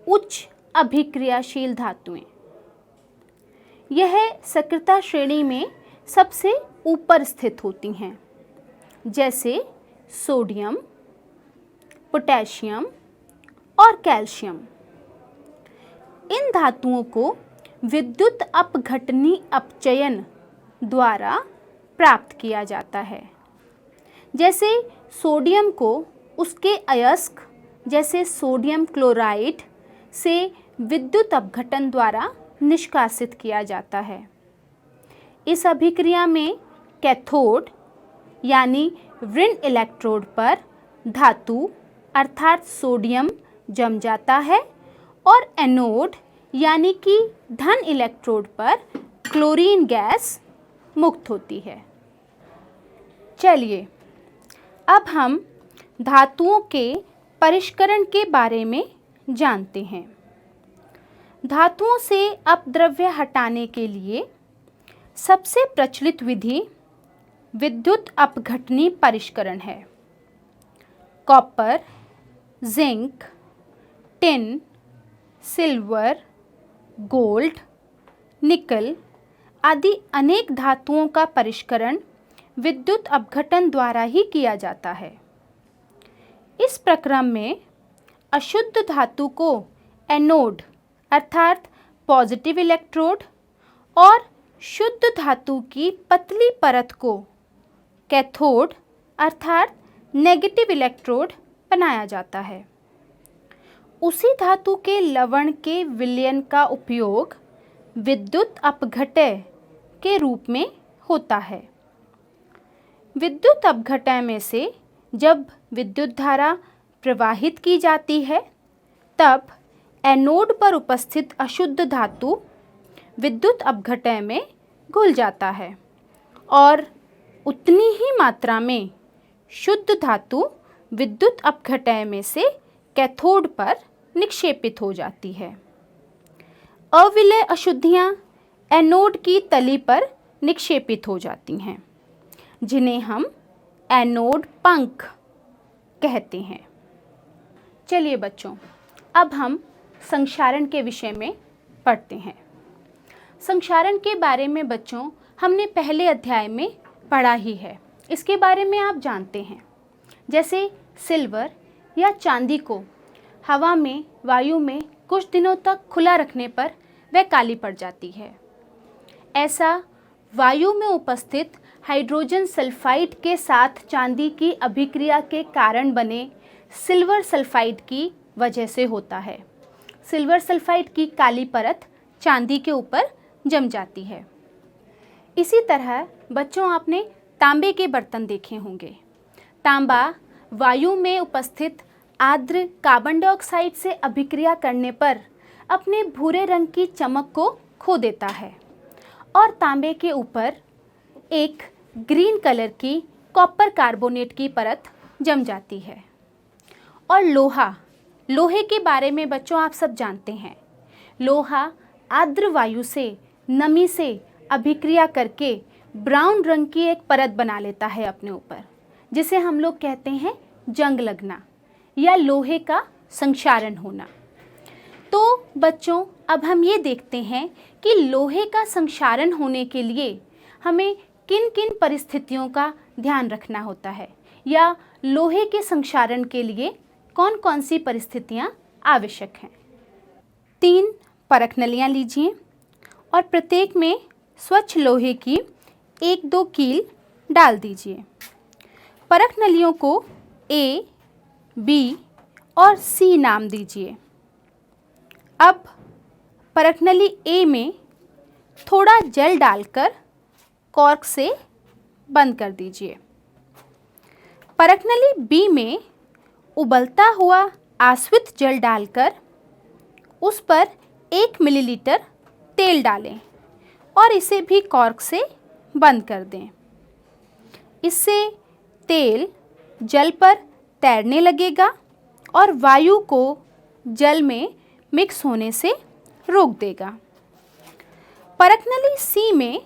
उच्च अभिक्रियाशील धातुएं। यह सक्रियता श्रेणी में सबसे ऊपर स्थित होती हैं, जैसे सोडियम, पोटेशियम और कैल्शियम। इन धातुओं को विद्युत अपघटनी अपचयन द्वारा प्राप्त किया जाता है। जैसे सोडियम को उसके अयस्क जैसे सोडियम क्लोराइड से विद्युत अपघटन द्वारा निष्कासित किया जाता है। इस अभिक्रिया में कैथोड यानी ऋण इलेक्ट्रोड पर धातु अर्थात सोडियम जम जाता है और एनोड यानी कि धन इलेक्ट्रोड पर क्लोरीन गैस मुक्त होती है। चलिए अब हम धातुओं के परिष्करण के बारे में जानते हैं। धातुओं से अपद्रव्य हटाने के लिए सबसे प्रचलित विधि विद्युत अपघटनी परिष्करण है। Copper, zinc, tin, silver, gold, निकल आदि अनेक धातुओं का परिष्करण विद्युत अपघटन द्वारा ही किया जाता है। इस प्रक्रम में अशुद्ध धातु को एनोड अर्थात पॉजिटिव इलेक्ट्रोड और शुद्ध धातु की पतली परत को कैथोड अर्थात नेगेटिव इलेक्ट्रोड बनाया जाता है। उसी धातु के लवण के विलयन का उपयोग विद्युत अपघटय के रूप में होता है। विद्युत अपघटय में से जब विद्युत धारा प्रवाहित की जाती है तब एनोड पर उपस्थित अशुद्ध धातु विद्युत अपघटय में घुल जाता है और उतनी ही मात्रा में शुद्ध धातु विद्युत अपघटय में से कैथोड पर निक्षेपित हो जाती है। अविलय अशुद्धियाँ एनोड की तली पर निक्षेपित हो जाती हैं, जिन्हें हम एनोड पंख कहते हैं। चलिए बच्चों, अब हम संक्षारण के विषय में पढ़ते हैं। संक्षारण के बारे में बच्चों हमने पहले अध्याय में पढ़ा ही है, इसके बारे में आप जानते हैं। जैसे सिल्वर या चांदी को हवा में, वायु में कुछ दिनों तक खुला रखने पर वह काली पड़ जाती है। ऐसा वायु में उपस्थित हाइड्रोजन सल्फाइड के साथ चांदी की अभिक्रिया के कारण बने सिल्वर सल्फाइड की वजह से होता है। सिल्वर सल्फाइड की काली परत चांदी के ऊपर जम जाती है। इसी तरह बच्चों आपने तांबे के बर्तन देखे होंगे। तांबा वायु में उपस्थित आर्द्र कार्बन डाइऑक्साइड से अभिक्रिया करने पर अपने भूरे रंग की चमक को खो देता है और तांबे के ऊपर एक ग्रीन कलर की कॉपर कार्बोनेट की परत जम जाती है। और लोहे के बारे में बच्चों आप सब जानते हैं। लोहा आर्द्र वायु से नमी से अभिक्रिया करके ब्राउन रंग की एक परत बना लेता है अपने ऊपर, जिसे हम लोग कहते हैं जंग लगना या लोहे का संक्षारण होना। तो बच्चों अब हम ये देखते हैं कि लोहे का संक्षारण होने के लिए हमें किन किन परिस्थितियों का ध्यान रखना होता है, या लोहे के संक्षारण के लिए कौन कौन सी परिस्थितियाँ आवश्यक हैं। 3 परख नलियाँ लीजिए और प्रत्येक में स्वच्छ लोहे की 1-2 कील डाल दीजिए। परख नलियों को A, B और C नाम दीजिए। अब परख नली A में थोड़ा जल डालकर कॉर्क से बंद कर दीजिए। परख नली B में उबलता हुआ आश्वित जल डालकर उस पर 1 मिलीलीटर तेल डालें और इसे भी कॉर्क से बंद कर दें। इससे तेल जल पर तैरने लगेगा और वायु को जल में मिक्स होने से रोक देगा। परख नली C में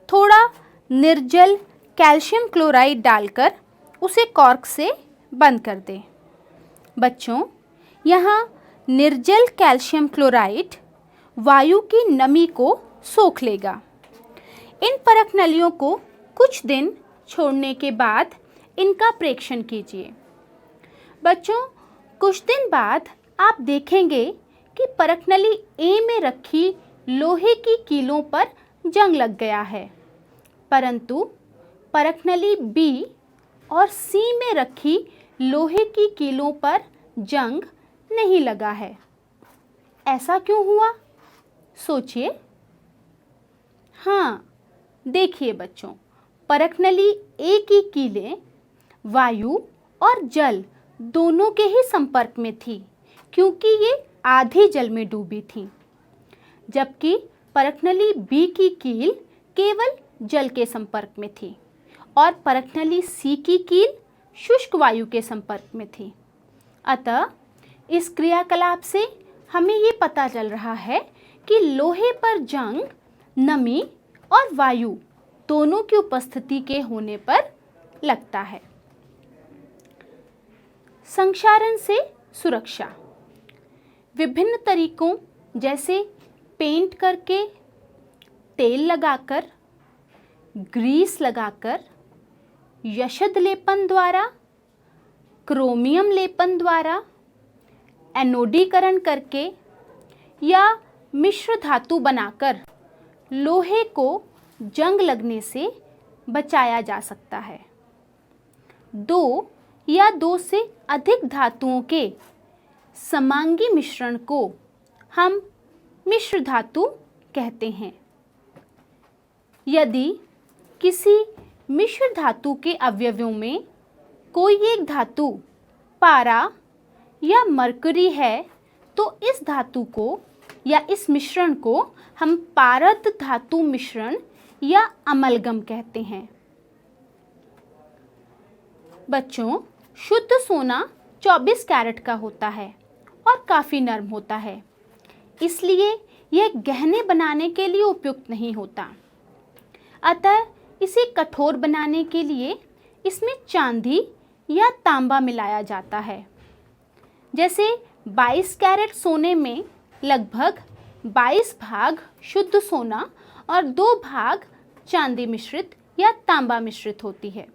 थोड़ा निर्जल कैल्शियम क्लोराइड डालकर उसे कॉर्क से बंद कर दें। बच्चों, यहाँ निर्जल कैल्शियम क्लोराइड वायु की नमी को सोख लेगा। इन परख नलियों को कुछ दिन छोड़ने के बाद इनका प्रेक्षण कीजिए। बच्चों, कुछ दिन बाद आप देखेंगे कि परख नली ए में रखी लोहे की कीलों पर जंग लग गया है, परंतु परख नली बी और सी में रखी लोहे की कीलों पर जंग नहीं लगा है। ऐसा क्यों हुआ? सोचिए। हाँ, देखिए बच्चों, परख नली ए की कीलें वायु और जल दोनों के ही संपर्क में थी, क्योंकि ये आधी जल में डूबी थी, जबकि परख नली बी की कील केवल जल के संपर्क में थी और परख नली सी की कील शुष्क वायु के संपर्क में थी। अतः इस क्रियाकलाप से हमें ये पता चल रहा है कि लोहे पर जंग नमी और वायु दोनों की उपस्थिति के होने पर लगता है। संक्षारण से सुरक्षा। विभिन्न तरीकों जैसे पेंट करके, तेल लगाकर, ग्रीस लगाकर, यशद लेपन द्वारा, क्रोमियम लेपन द्वारा, एनोडीकरण करके या मिश्र धातु बनाकर लोहे को जंग लगने से बचाया जा सकता है। दो या दो से अधिक धातुओं के समांगी मिश्रण को हम मिश्र धातु कहते हैं। यदि किसी मिश्र धातु के अवयवों में कोई एक धातु पारा या मरकरी है, तो इस धातु को या इस मिश्रण को हम पारद धातु मिश्रण या अमलगम कहते हैं। बच्चों, शुद्ध सोना 24 कैरेट का होता है और काफ़ी नरम होता है, इसलिए यह गहने बनाने के लिए उपयुक्त नहीं होता। अतः इसे कठोर बनाने के लिए इसमें चांदी या तांबा मिलाया जाता है। जैसे 22 कैरेट सोने में लगभग 22 भाग शुद्ध सोना और 2 भाग चांदी मिश्रित या तांबा मिश्रित होती है।